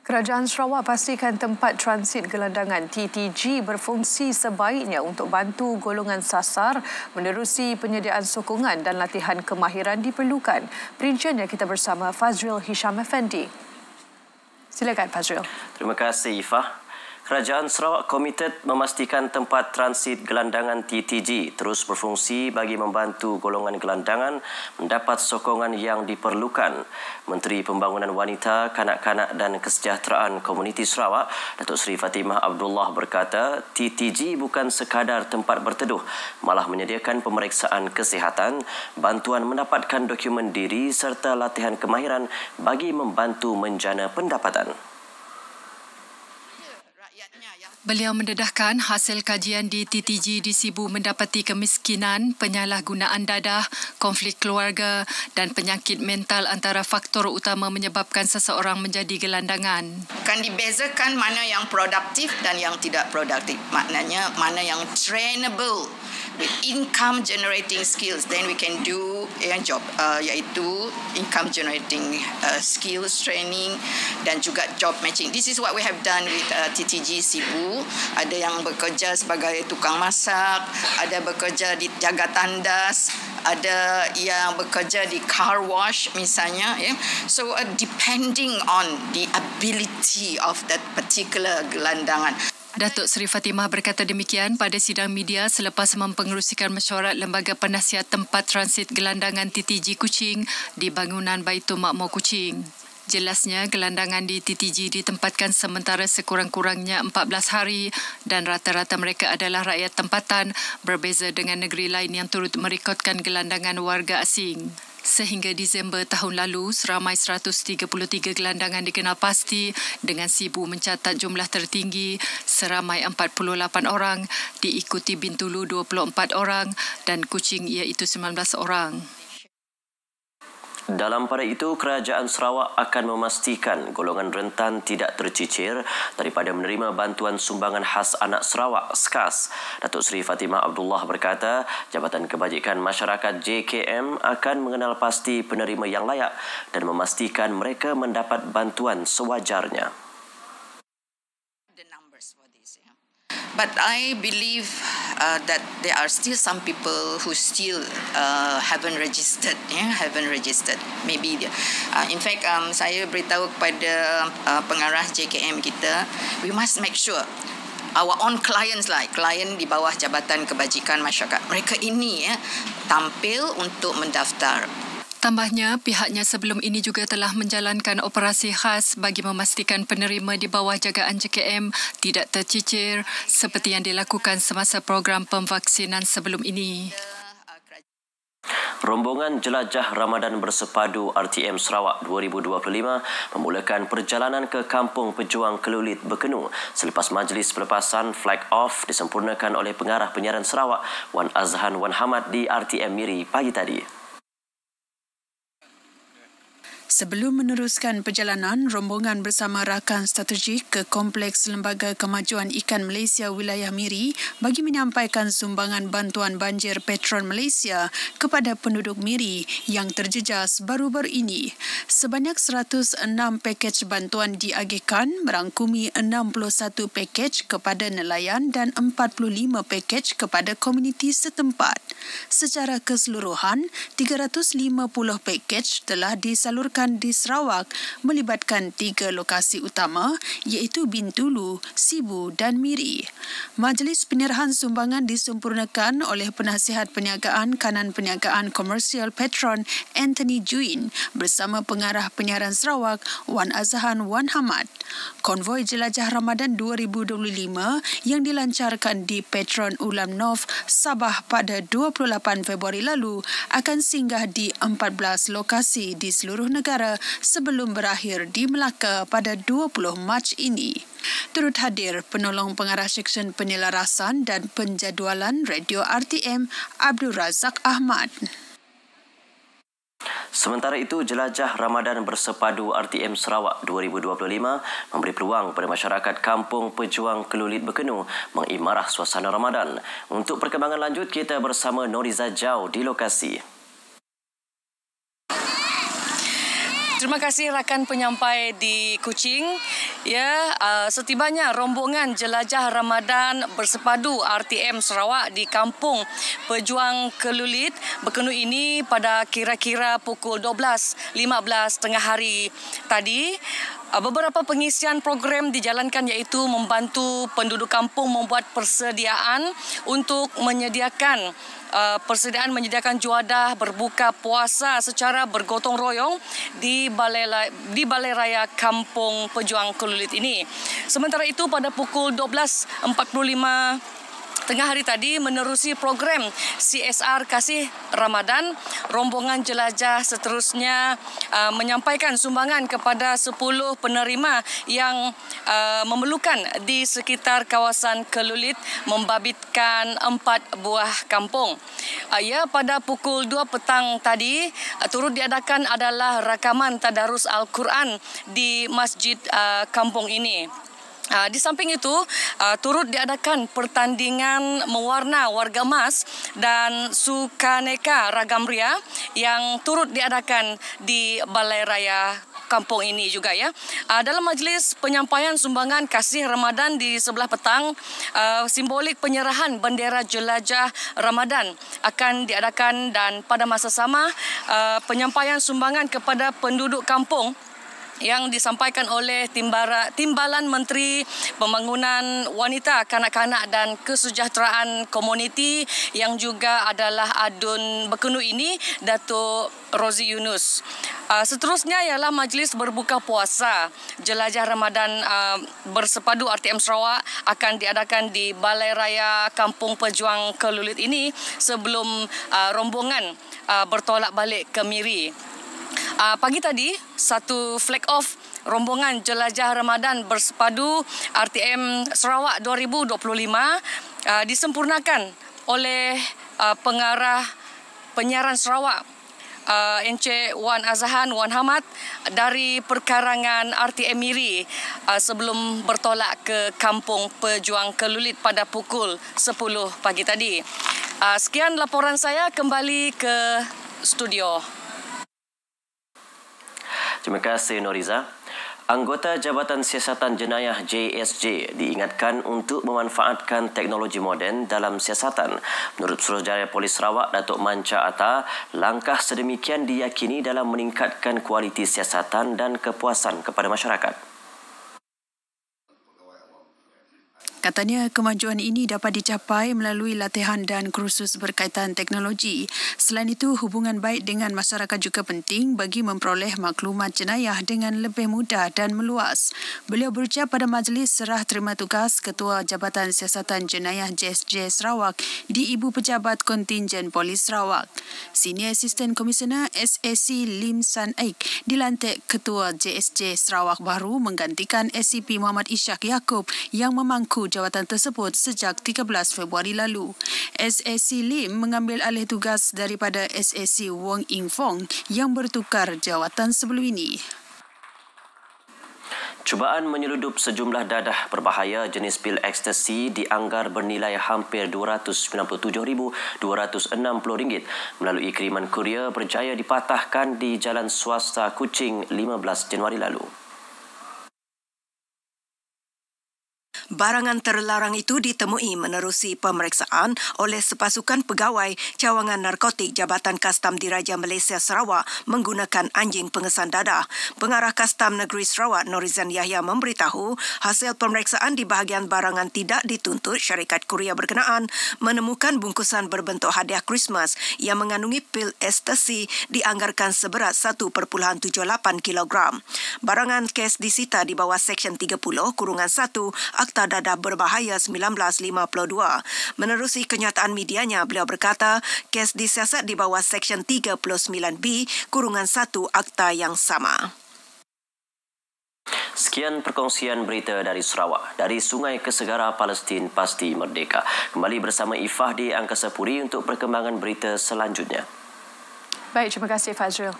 Kerajaan Sarawak pastikan tempat transit gelandangan TTG berfungsi sebaiknya untuk bantu golongan sasar menerusi penyediaan sokongan dan latihan kemahiran diperlukan. Perinciannya kita bersama Fazril Hisham Effendi. Silakan Fazril. Terima kasih Ifah. Kerajaan Sarawak komited memastikan tempat transit gelandangan TTG terus berfungsi bagi membantu golongan gelandangan mendapat sokongan yang diperlukan. Menteri Pembangunan Wanita, Kanak-kanak dan Kesejahteraan Komuniti Sarawak, Datuk Seri Fatimah Abdullah berkata, TTG bukan sekadar tempat berteduh, malah menyediakan pemeriksaan kesihatan, bantuan mendapatkan dokumen diri serta latihan kemahiran bagi membantu menjana pendapatan. Beliau mendedahkan hasil kajian di TTG di Sibu mendapati kemiskinan, penyalahgunaan dadah, konflik keluarga dan penyakit mental antara faktor utama menyebabkan seseorang menjadi gelandangan. Kan dibezakan mana yang produktif dan yang tidak produktif. Maknanya mana yang trainable with income generating skills, then we can do job iaitu income generating skills training dan juga job matching. This is what we have done with TTG Sibu. Ada yang bekerja sebagai tukang masak, ada bekerja di jaga tandas, ada yang bekerja di car wash misalnya. So depending on the ability of that particular gelandangan. Datuk Seri Fatimah berkata demikian pada sidang media selepas mempengerusikan mesyuarat Lembaga Penasihat Tempat Transit Gelandangan TTG Kuching di bangunan Baitul Makmur Kuching. Jelasnya, gelandangan di TTG ditempatkan sementara sekurang-kurangnya 14 hari dan rata-rata mereka adalah rakyat tempatan berbeza dengan negeri lain yang turut merekodkan gelandangan warga asing. Sehingga Disember tahun lalu, seramai 133 gelandangan dikenal pasti dengan Sibu mencatat jumlah tertinggi seramai 48 orang, diikuti Bintulu 24 orang dan Kuching iaitu 19 orang. Dalam pada itu, Kerajaan Sarawak akan memastikan golongan rentan tidak tercicir daripada menerima bantuan sumbangan khas anak Sarawak (SKAS). Datuk Seri Fatimah Abdullah berkata, Jabatan Kebajikan Masyarakat JKM akan mengenal pasti penerima yang layak dan memastikan mereka mendapat bantuan sewajarnya. But I believe that there are still some people who still haven't registered. Maybe, in fact, saya beritahu kepada pengarah JKM kita, we must make sure our own clients klien di bawah Jabatan Kebajikan Masyarakat, mereka ini tampil untuk mendaftar. Tambahnya, pihaknya sebelum ini juga telah menjalankan operasi khas bagi memastikan penerima di bawah jagaan JKM tidak tercicir seperti yang dilakukan semasa program pemvaksinan sebelum ini. Rombongan Jelajah Ramadan Bersepadu RTM Sarawak 2025 memulakan perjalanan ke Kampung Pejuang Kelulit Bekenu selepas majlis pelepasan flag off disempurnakan oleh Pengarah Penyiaran Sarawak Wan Azhan Wan Hamad di RTM Miri pagi tadi. Sebelum meneruskan perjalanan, rombongan bersama rakan strategik ke Kompleks Lembaga Kemajuan Ikan Malaysia Wilayah Miri bagi menyampaikan sumbangan bantuan banjir Petron Malaysia kepada penduduk Miri yang terjejas baru-baru ini. Sebanyak 106 pakej bantuan diagihkan merangkumi 61 pakej kepada nelayan dan 45 pakej kepada komuniti setempat. Secara keseluruhan, 350 pakej telah disalurkan di Sarawak melibatkan 3 lokasi utama iaitu Bintulu, Sibu dan Miri. Majlis penyerahan sumbangan disempurnakan oleh Penasihat Perniagaan Kanan Perniagaan Komersial Petron Anthony Juin bersama Pengarah Penyiaran Sarawak Wan Azhan Wan Hamad. Konvoi Jelajah Ramadan 2025 yang dilancarkan di Petron Ulam North, Sabah pada 28 Februari lalu akan singgah di 14 lokasi di seluruh negara sebelum berakhir di Melaka pada 20 Mac ini. Turut hadir penolong pengarah Seksyen Penyelarasan dan Penjadualan Radio RTM Abdul Razak Ahmad. Sementara itu, Jelajah Ramadan Bersepadu RTM Sarawak 2025 memberi peluang kepada masyarakat Kampung Pejuang Kelulit Bekenu mengimarah suasana Ramadan. Untuk perkembangan lanjut, kita bersama Noriza Jau di lokasi. Terima kasih rakan penyampai di Kuching. Ya, setibanya rombongan jelajah Ramadan bersepadu RTM Sarawak di Kampung Pejuang Kelulit berkenut ini pada kira-kira pukul 12.15 tengah hari tadi. Beberapa pengisian program dijalankan iaitu membantu penduduk kampung membuat persediaan untuk menyediakan juadah berbuka puasa secara bergotong royong di Balai Raya Kampung Pejuang Kelulit ini. Sementara itu pada pukul 12.45 tengah hari tadi menerusi program CSR Kasih Ramadan, rombongan jelajah seterusnya menyampaikan sumbangan kepada 10 penerima yang memerlukan di sekitar kawasan Kelulit membabitkan 4 buah kampung. Pada pukul 2 petang tadi turut diadakan adalah rakaman tadarus Al-Quran di masjid kampung ini. Di samping itu, turut diadakan pertandingan mewarna warga emas dan sukaneka ragam ria yang turut diadakan di Balai Raya kampung ini juga ya. Dalam majlis penyampaian sumbangan kasih Ramadan di sebelah petang, simbolik penyerahan bendera jelajah Ramadan akan diadakan dan pada masa sama penyampaian sumbangan kepada penduduk kampung yang disampaikan oleh Timbalan Menteri Pembangunan Wanita, Kanak-kanak dan Kesejahteraan Komuniti yang juga adalah adun berkenut ini, Datuk Rozi Yunus. Seterusnya ialah majlis berbuka puasa jelajah Ramadan bersepadu RTM Sarawak akan diadakan di Balai Raya Kampung Pejuang Kelulit ini sebelum rombongan bertolak balik ke Miri. Pagi tadi, satu flag off rombongan jelajah Ramadan bersepadu RTM Sarawak 2025 disempurnakan oleh pengarah penyiaran Sarawak Encik Wan Azahan Wan Hamad dari perkarangan RTM Miri sebelum bertolak ke Kampung Pejuang Kelulit pada pukul 10 pagi tadi. Sekian laporan saya, kembali ke studio. Terima kasih Noriza. Anggota Jabatan Siasatan Jenayah JSJ diingatkan untuk memanfaatkan teknologi moden dalam siasatan. Menurut Suruhanjaya Polis Sarawak, Datuk Manca Atta, langkah sedemikian diyakini dalam meningkatkan kualiti siasatan dan kepuasan kepada masyarakat. Katanya kemajuan ini dapat dicapai melalui latihan dan kursus berkaitan teknologi. Selain itu, hubungan baik dengan masyarakat juga penting bagi memperoleh maklumat jenayah dengan lebih mudah dan meluas. Beliau berucap pada majlis serah terima tugas Ketua Jabatan Siasatan Jenayah JSJ Sarawak di Ibu Pejabat Kontingen Polis Sarawak. Senior Assistant Commissioner SAC Lim San Aik dilantik Ketua JSJ Sarawak baru menggantikan SCP Muhammad Ishak Yaakob yang memangku jawatan tersebut sejak 13 Februari lalu. SAC Lim mengambil alih tugas daripada SAC Wong Ing Fong yang bertukar jawatan sebelum ini. Cubaan menyeludup sejumlah dadah berbahaya jenis pil ekstasi dianggar bernilai hampir RM297,260 melalui kiriman kurier berjaya dipatahkan di Jalan Swasta Kuching 15 Januari lalu. Barangan terlarang itu ditemui menerusi pemeriksaan oleh sepasukan pegawai cawangan narkotik Jabatan Kastam Diraja Malaysia Sarawak menggunakan anjing pengesan dadah. Pengarah Kastam Negeri Sarawak Norizan Yahya memberitahu hasil pemeriksaan di bahagian barangan tidak dituntut syarikat kurier berkenaan menemukan bungkusan berbentuk hadiah Christmas yang mengandungi pil ekstasi dianggarkan seberat 1.78 kilogram. Barangan kes disita di bawah Seksyen 30/1 Akta Dadah Berbahaya 1952. Menerusi kenyataan medianya, beliau berkata kes disiasat di bawah Seksyen 39B/1 Akta yang sama. Sekian perkongsian berita dari Sarawak. Dari Sungai ke Segara, Palestin pasti merdeka. Kembali bersama Ifah di Angkasa Puri untuk perkembangan berita selanjutnya. Baik, terima kasih Fazril.